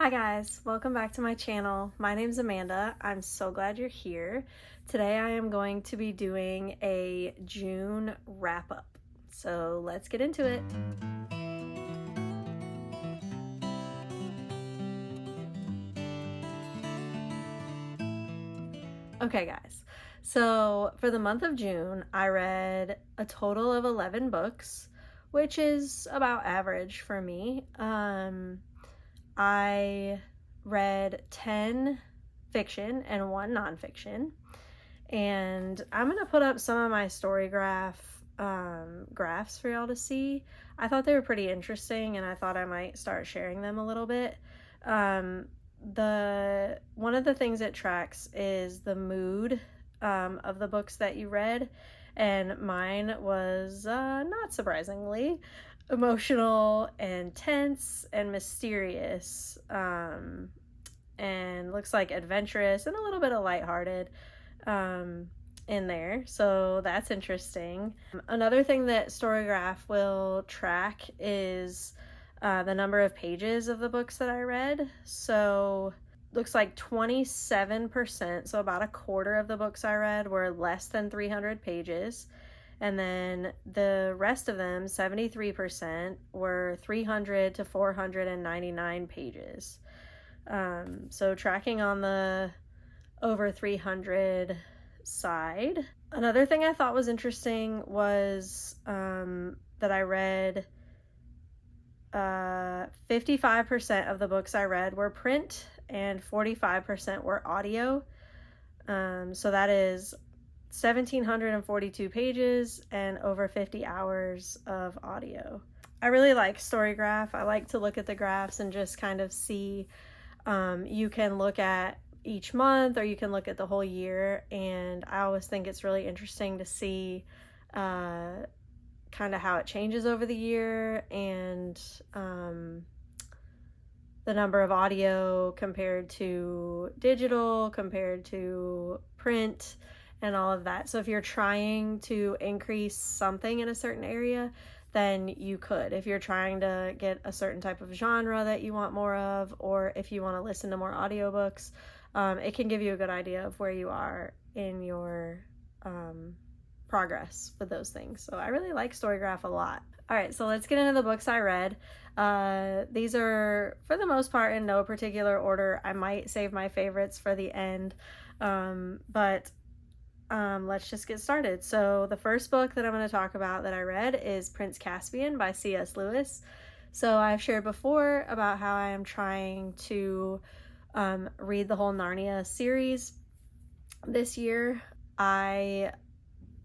Hi guys, welcome back to my channel. My name's Amanda. I'm so glad you're here. Today I am going to be doing a June wrap up. So let's get into it. Okay guys, so for the month of June, I read a total of 11 books, which is about average for me. I read 10 fiction and 1 nonfiction, and I'm gonna put up some of my story graphs for y'all to see. I thought they were pretty interesting, and I thought I might start sharing them a little bit. One of the things it tracks is the mood of the books that you read, and mine was not surprisingly emotional and tense and mysterious, and looks like adventurous and a little bit of lighthearted in there, so that's interesting. Another thing that Storygraph will track is the number of pages of the books that I read. So looks like 27%, so about a quarter of the books I read were less than 300 pages. And then the rest of them, 73%, were 300 to 499 pages. So tracking on the over 300 side. Another thing I thought was interesting was that I read 55% of the books I read were print and 45% were audio. So that is 1,742 pages and over 50 hours of audio. I really like Storygraph. I like to look at the graphs and just kind of see, you can look at each month or you can look at the whole year, and I always think it's really interesting to see kind of how it changes over the year, and the number of audio compared to digital, compared to print, and all of that. So if you're trying to increase something in a certain area, then you could. If you're trying to get a certain type of genre that you want more of, or if you want to listen to more audiobooks, it can give you a good idea of where you are in your progress with those things. So I really like Storygraph a lot. All right, so let's get into the books I read. These are, for the most part, in no particular order. I might save my favorites for the end, but let's just get started. So the first book that I'm going to talk about that I read is Prince Caspian by C.S. Lewis. So I've shared before about how I am trying to read the whole Narnia series this year. I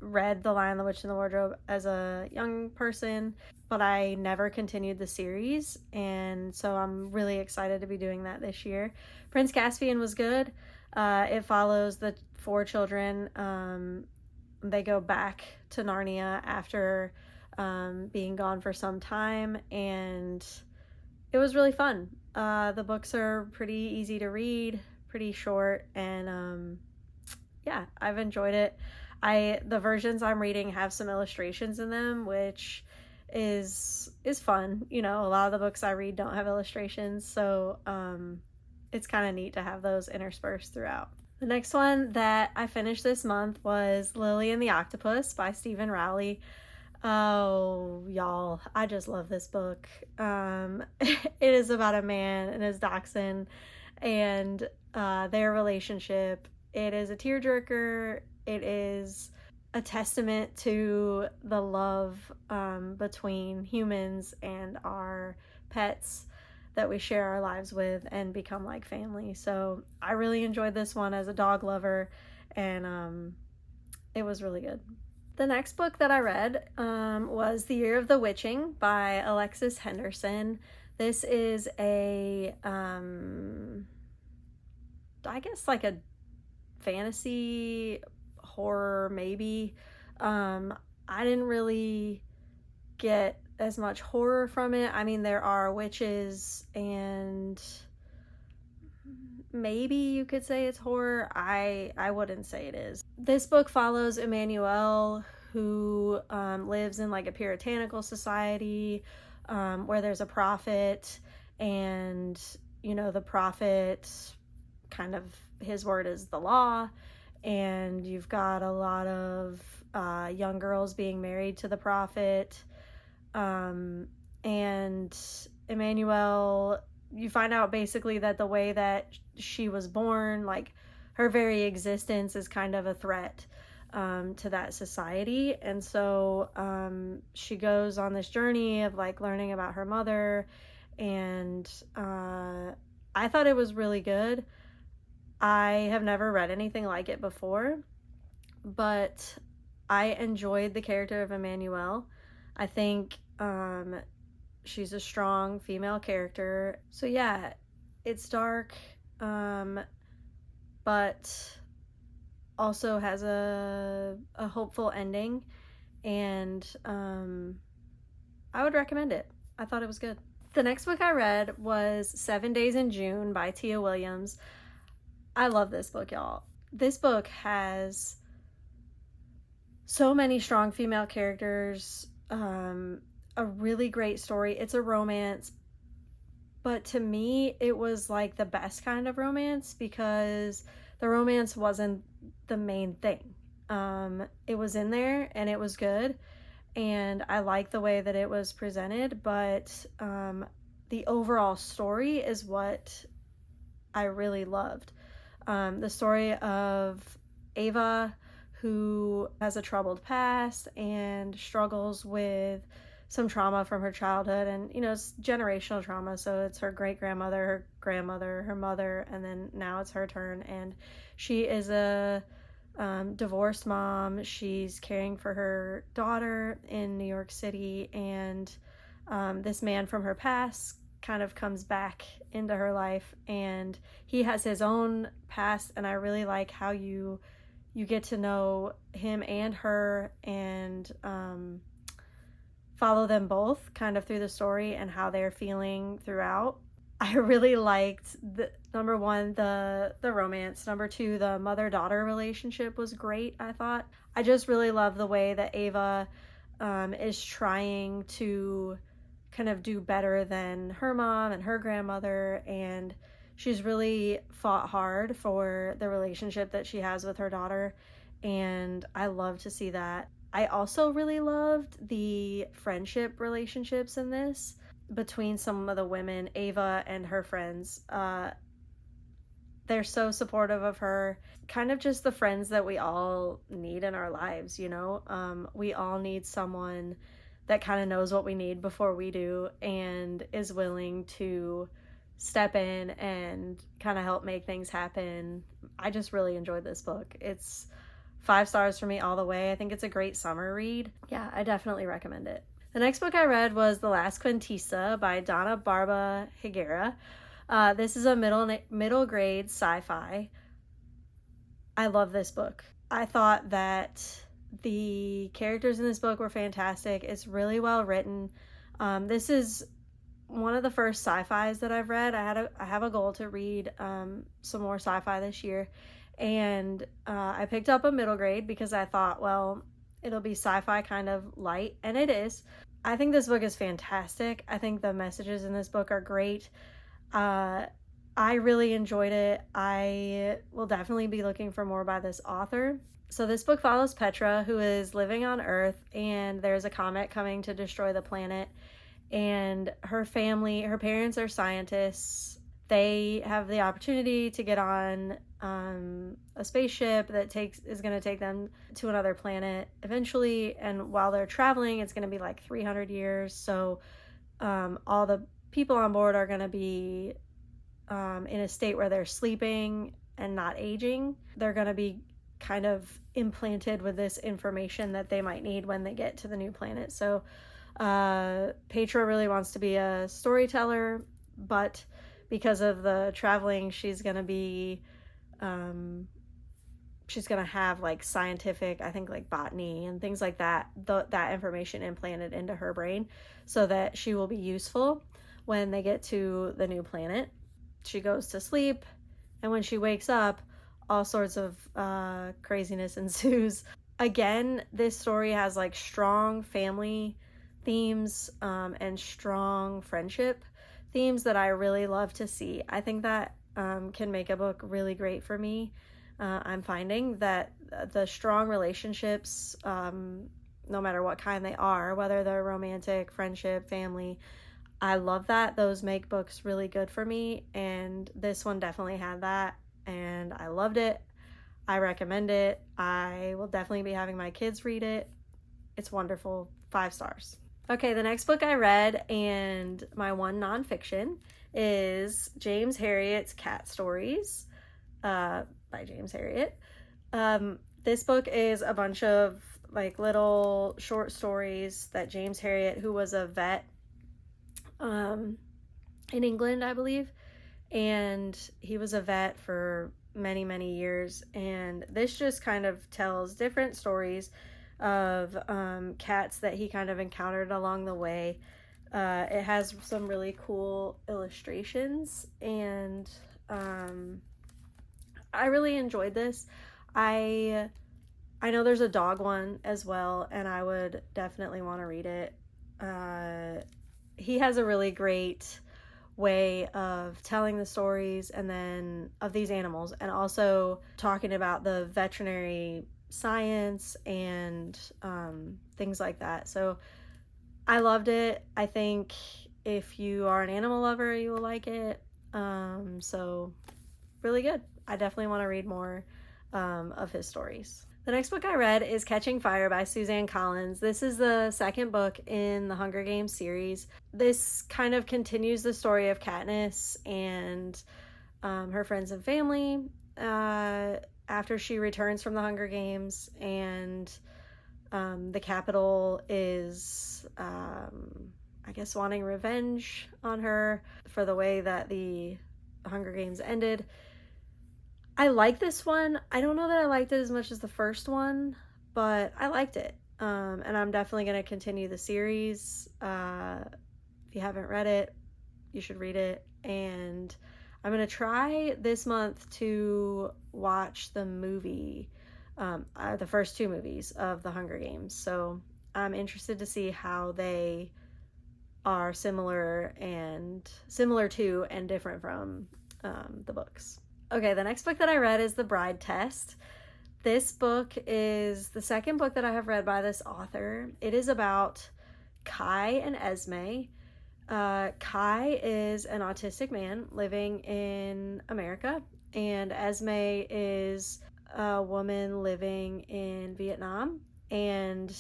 read The Lion, the Witch, and the Wardrobe as a young person, but I never continued the series, and so I'm really excited to be doing that this year. Prince Caspian was good. It follows the 4 children. They go back to Narnia after being gone for some time, and it was really fun. The books are pretty easy to read, pretty short, and yeah, I've enjoyed it. The versions I'm reading have some illustrations in them, which is fun. You know, a lot of the books I read don't have illustrations, so it's kind of neat to have those interspersed throughout. The next one that I finished this month was Lily and the Octopus by Stephen Rowley. Oh, y'all, I just love this book. It is about a man and his dachshund and their relationship. It is a tearjerker. It is a testament to the love between humans and our pets that we share our lives with and become like family. So I really enjoyed this one as a dog lover, and it was really good. The next book that I read was The Year of the Witching by Alexis Henderson. This is I guess like a fantasy horror, maybe. I didn't really get as much horror from it. I mean, there are witches, and maybe you could say it's horror. I wouldn't say it is. This book follows Emmanuel, who lives in like a puritanical society where there's a prophet, and you know, the prophet, kind of his word is the law, and you've got a lot of young girls being married to the prophet. And Emmanuel, you find out basically that the way that she was born, like her very existence, is kind of a threat to that society. And so she goes on this journey of like learning about her mother, and I thought it was really good. I have never read anything like it before, but I enjoyed the character of Emmanuel. I think she's a strong female character. So yeah, it's dark, but also has a hopeful ending, and I would recommend it. I thought it was good. The next book I read was 7 Days in June by Tia Williams. I love this book, y'all. This book has so many strong female characters, a really great story. It's a romance, but to me, it was like the best kind of romance because the romance wasn't the main thing. It was in there and it was good, and I like the way that it was presented, but the overall story is what I really loved. The story of Ava, who has a troubled past and struggles with some trauma from her childhood, and you know, it's generational trauma. So it's her great grandmother, her grandmother, her mother, and then now it's her turn. And she is a divorced mom. She's caring for her daughter in New York City, and this man from her past kind of comes back into her life, and he has his own past, and I really like how you get to know him and her, and follow them both kind of through the story and how they're feeling throughout. I really liked number one, the romance. Number two, the mother-daughter relationship was great, I thought. I just really love the way that Ava is trying to kind of do better than her mom and her grandmother, and she's really fought hard for the relationship that she has with her daughter, and I love to see that. I also really loved the friendship relationships in this between some of the women, Ava and her friends. They're so supportive of her, kind of just the friends that we all need in our lives, you know? We all need someone that kind of knows what we need before we do and is willing to step in and kind of help make things happen. I just really enjoyed this book. It's 5 stars for me all the way. I think it's a great summer read. Yeah, I definitely recommend it. The next book I read was The Last Quintessa by Donna Barba Higuera. This is a middle grade sci-fi. I love this book. I thought that the characters in this book were fantastic. It's really well written. This is one of the first sci-fis that I've read. I have a goal to read some more sci-fi this year, and I picked up a middle grade because I thought, well, it'll be sci-fi kind of light, and it is. I think this book is fantastic. I think the messages in this book are great. I really enjoyed it. I will definitely be looking for more by this author. So this book follows Petra, who is living on Earth, and there's a comet coming to destroy the planet, and her parents are scientists. They have the opportunity to get on a spaceship that is going to take them to another planet eventually, and while they're traveling, it's going to be like 300 years. So all the people on board are going to be in a state where they're sleeping and not aging. They're going to be kind of implanted with this information that they might need when they get to the new planet. So Petra really wants to be a storyteller, but because of the traveling, she's going to be she's going to have like scientific, I think like botany and things like that, that information implanted into her brain so that she will be useful when they get to the new planet. She goes to sleep, and when she wakes up, all sorts of craziness ensues. Again, this story has like strong family themes and strong friendship themes that I really love to see. I think that can make a book really great for me. I'm finding that the strong relationships, no matter what kind they are, whether they're romantic, friendship, family, I love that. Those make books really good for me, and this one definitely had that, and I loved it. I recommend it. I will definitely be having my kids read it. It's wonderful. 5 stars. Okay, the next book I read, and my one nonfiction, is James Herriot's Cat Stories by James Herriot. This book is a bunch of like little short stories that James Herriot, who was a vet in England, I believe, and he was a vet for many, many years. And this just kind of tells different stories of cats that he kind of encountered along the way. It has some really cool illustrations, and I really enjoyed this. I know there's a dog one as well, and I would definitely want to read it. He has a really great way of telling the stories and then of these animals, and also talking about the veterinary science and things like that. So I loved it. I think if you are an animal lover, you will like it. So really good. I definitely want to read more of his stories. The next book I read is Catching Fire by Suzanne Collins. This is the second book in the Hunger Games series. This kind of continues the story of Katniss and her friends and family after she returns from the Hunger Games, and the Capitol is, I guess, wanting revenge on her for the way that the Hunger Games ended. I like this one. I don't know that I liked it as much as the first one, but I liked it. And I'm definitely going to continue the series. If you haven't read it, you should read it. And I'm going to try this month to watch the movie, the first 2 movies of the Hunger Games. So I'm interested to see how they are similar to and different from the books. Okay, the next book that I read is The Bride Test. This book is the second book that I have read by this author. It is about Kai and Esme. Kai is an autistic man living in America, and Esme is a woman living in Vietnam, and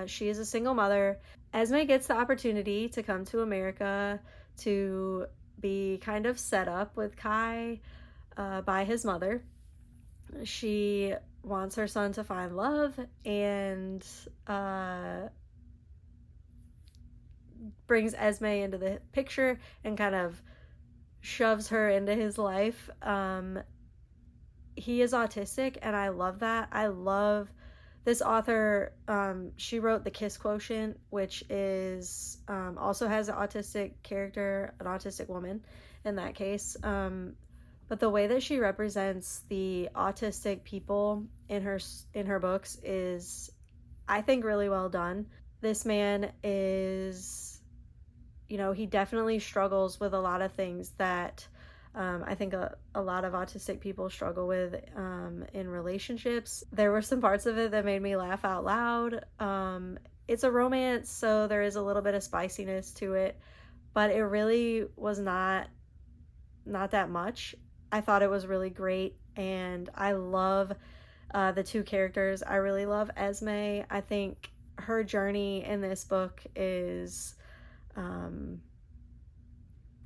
she is a single mother. Esme gets the opportunity to come to America to be kind of set up with Kai by his mother. She wants her son to find love, and brings Esme into the picture and kind of shoves her into his life. He is autistic, and I love that. I love this author. She wrote The Kiss Quotient, which is also has an autistic character, an autistic woman in that case. But the way that she represents the autistic people in her books is, I think, really well done. This man is, he definitely struggles with a lot of things that I think a lot of autistic people struggle with in relationships. There were some parts of it that made me laugh out loud. It's a romance, so there is a little bit of spiciness to it, but it really was not that much. I thought it was really great, and I love the 2 characters. I really love Esme. I think her journey in this book is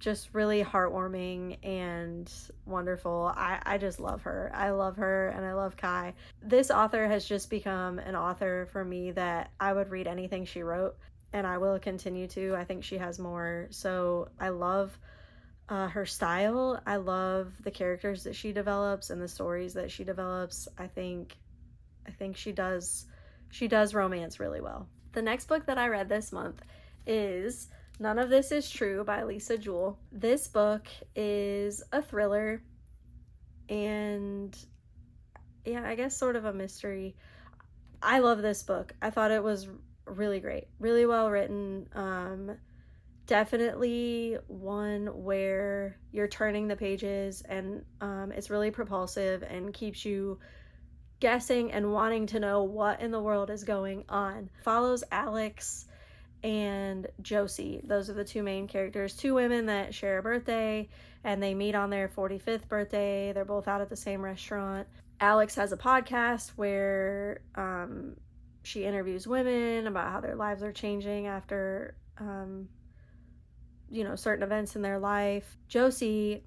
just really heartwarming and wonderful. I just love her. I love her, and I love Kai. This author has just become an author for me that I would read anything she wrote, and I will continue to. I think she has more. So I love her style. I love the characters that she develops and the stories that she develops. I think she does romance really well. The next book that I read this month is None of This Is True by Lisa Jewell. This book is a thriller, and I guess sort of a mystery. I love this book. I thought it was really great, really well written. Definitely one where you're turning the pages, and it's really propulsive and keeps you guessing and wanting to know what in the world is going on. Follows Alex and Josie. Those are the two main characters, two women that share a birthday, and they meet on their 45th birthday. They're both out at the same restaurant. Alex has a podcast where she interviews women about how their lives are changing after certain events in their life. Josie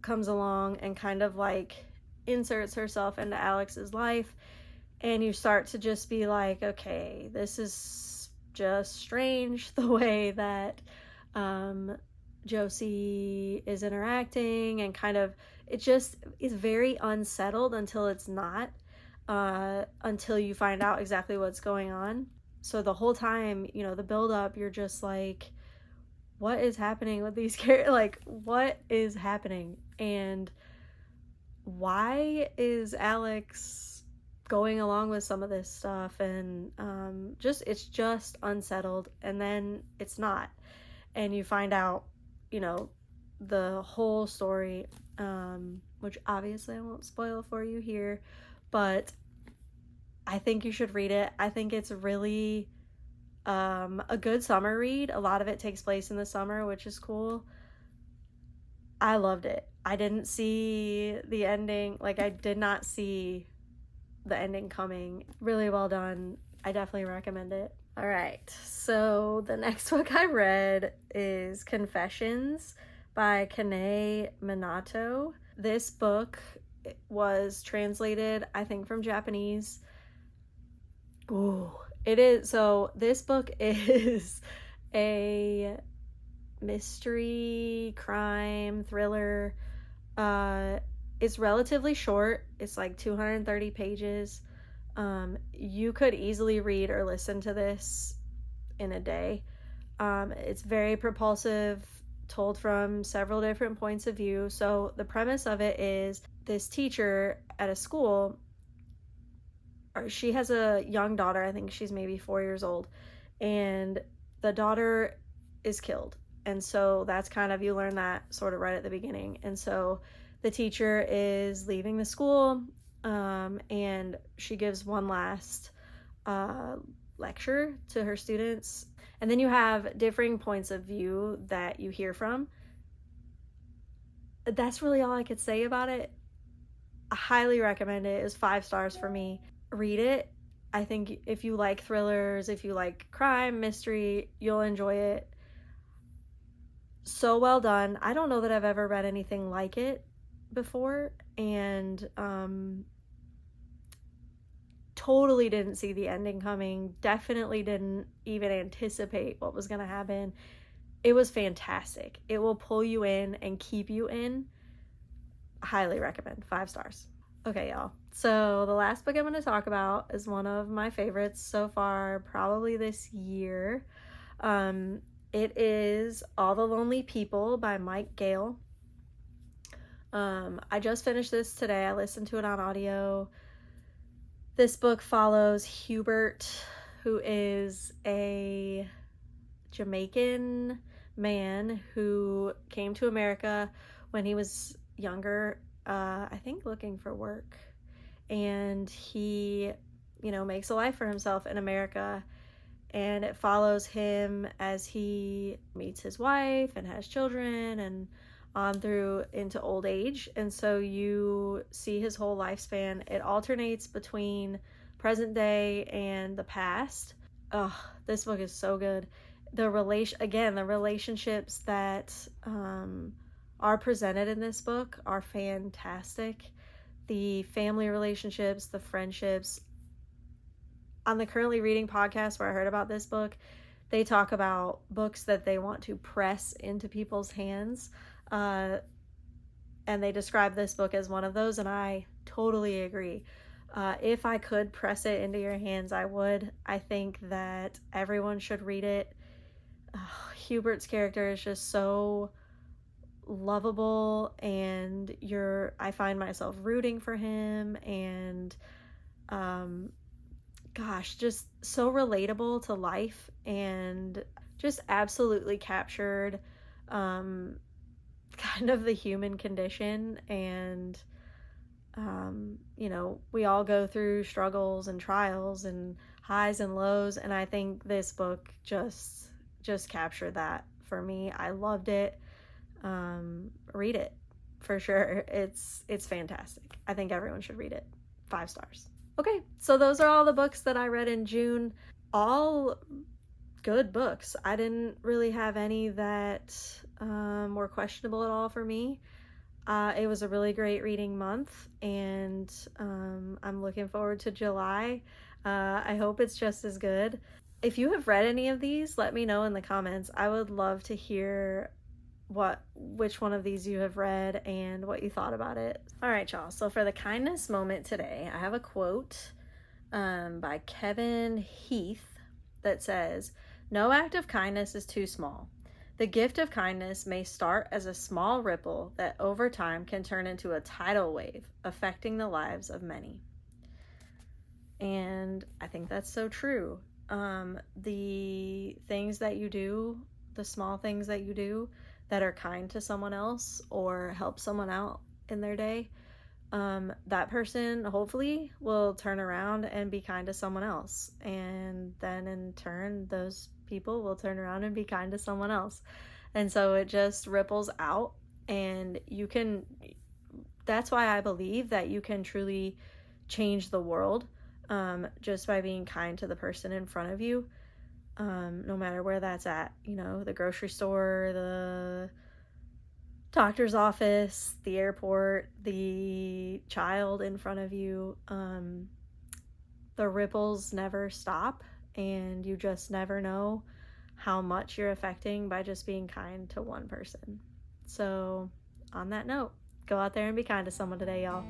comes along and kind of like inserts herself into Alex's life, and you start to just be like, okay, this is just strange, the way that Josie is interacting, and kind of, it just is very unsettled until it's not, until you find out exactly what's going on. So the whole time, the build up, you're just like, what is happening with these characters? Like, what is happening? And why is Alex going along with some of this stuff? And it's just unsettled. And then it's not. And you find out, the whole story, which obviously I won't spoil for you here, but I think you should read it. I think it's really a good summer read. A lot of it takes place in the summer, which is cool. I loved it. I didn't see the ending. Like, I did not see the ending coming. Really well done. I definitely recommend it. All right. So the next book I read is Confessions by Kanae Minato. This book was translated, I think, from Japanese. Ooh. It is, so this book is a mystery, crime, thriller. It's relatively short. It's like 230 pages. You could easily read or listen to this in a day. It's very propulsive, told from several different points of view. So the premise of it is this teacher at a school, she has a young daughter. I think she's maybe 4 years old, and the daughter is killed. And so that's kind of, you learn that sort of right at the beginning. And so the teacher is leaving the school, and she gives one last lecture to her students. And then you have differing points of view that you hear from. That's really all I could say about it. I highly recommend it. It was 5 stars for me. Read it. I think if you like thrillers, if you like crime, mystery, you'll enjoy it. So well done. I don't know that I've ever read anything like it before, and totally didn't see the ending coming. Definitely didn't even anticipate what was going to happen. It was fantastic. It will pull you in and keep you in. Highly recommend. 5 stars. Okay, y'all. So the last book I'm going to talk about is one of my favorites so far, probably this year. It is All the Lonely People by Mike Gale. I just finished this today. I listened to it on audio. This book follows Hubert, who is a Jamaican man who came to America when he was younger, I think looking for work. And he, makes a life for himself in America. And it follows him as he meets his wife and has children and on through into old age. And so you see his whole lifespan. It alternates between present day and the past. Oh, this book is so good. The relationships that are presented in this book are fantastic. The family relationships, the friendships. On the Currently Reading podcast where I heard about this book, they talk about books that they want to press into people's hands. And they describe this book as one of those, and I totally agree. If I could press it into your hands, I would. I think that everyone should read it. Hubert's character is just so lovable, and I find myself rooting for him, and just so relatable to life, and just absolutely captured kind of the human condition. And you know, we all go through struggles and trials and highs and lows, and I think this book just captured that for me. I loved it. Read it for sure. It's fantastic. I think everyone should read it. 5 stars. Okay, so those are all the books that I read in June. All good books. I didn't really have any that were questionable at all for me. It was a really great reading month, and I'm looking forward to July. I hope it's just as good. If you have read any of these, let me know in the comments. I would love to hear which one of these you have read and what you thought about it. All right, y'all. So for the kindness moment today, I have a quote by Kevin Heath that says, "No act of kindness is too small. The gift of kindness may start as a small ripple that over time can turn into a tidal wave, affecting the lives of many." And I think that's so true. The things that you do, the small things that you do that are kind to someone else or help someone out in their day, that person hopefully will turn around and be kind to someone else. And then in turn, those people will turn around and be kind to someone else. And so it just ripples out, and that's why I believe that you can truly change the world just by being kind to the person in front of you, no matter where that's at, you know, the grocery store, the doctor's office, the airport, the child in front of you. The ripples never stop, and you just never know how much you're affecting by just being kind to one person. So on that note, go out there and be kind to someone today, y'all.